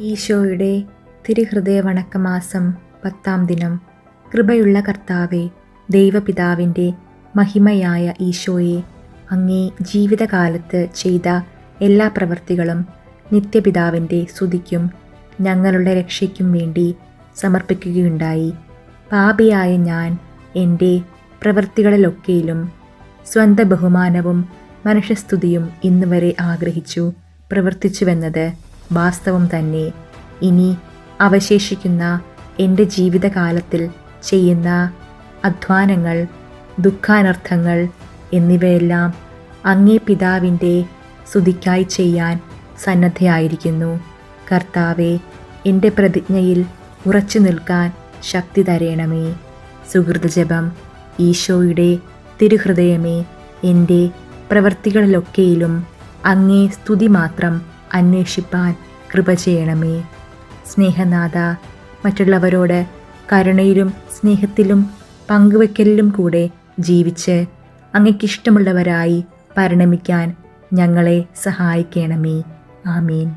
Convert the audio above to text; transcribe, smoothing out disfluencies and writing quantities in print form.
ഈശോയുടെ തിരുഹൃദയ വണക്കമാസം 10-ാം ദിനം. കൃപയുള്ള കർത്താവേ, ദൈവപിതാവിൻ്റെ മഹിമയായ ഈശോയെ, അങ്ങേ ജീവിതകാലത്ത് ചെയ്ത എല്ലാ പ്രവൃത്തികളും നിത്യപിതാവിൻ്റെ സ്തുതിക്കും ഞങ്ങളുടെ രക്ഷയ്ക്കും വേണ്ടി സമർപ്പിക്കുകയുണ്ടായി. പാപിയായ ഞാൻ എൻ്റെ പ്രവൃത്തികളിലൊക്കെയിലും സ്വന്ത ബഹുമാനവും മനുഷ്യസ്തുതിയും ഇന്നുവരെ ആഗ്രഹിച്ചു പ്രവർത്തിച്ചുവെന്നത് വാസ്തവം തന്നെ. ഇനി അവശേഷിക്കുന്ന എൻ്റെ ജീവിതകാലത്തിൽ ചെയ്യുന്ന അധ്വാനങ്ങൾ, ദുഃഖാനർത്ഥങ്ങൾ എന്നിവയെല്ലാം അങ്ങേ പിതാവിൻ്റെ സ്തുതിക്കായി ചെയ്യാൻ സന്നദ്ധയായിരിക്കുന്നു. കർത്താവെ, എൻ്റെ പ്രതിജ്ഞയിൽ ഉറച്ചു നിൽക്കാൻ ശക്തി തരേണമേ. സുഹൃതജപം. ഈശോയുടെ തിരുഹൃദയമേ, എൻ്റെ പ്രവൃത്തികളിലൊക്കെയിലും അങ്ങേ സ്തുതി മാത്രം അന്വേഷിപ്പാൻ കൃപ ചെയ്യണമേ. സ്നേഹനാഥ, മറ്റുള്ളവരോട് കരുണയിലും സ്നേഹത്തിലും പങ്കുവെക്കലിലും കൂടെ ജീവിച്ച് അങ്ങയ്ക്കിഷ്ടമുള്ളവരായി പരിണമിക്കാൻ ഞങ്ങളെ സഹായിക്കണമേ. ആമീൻ.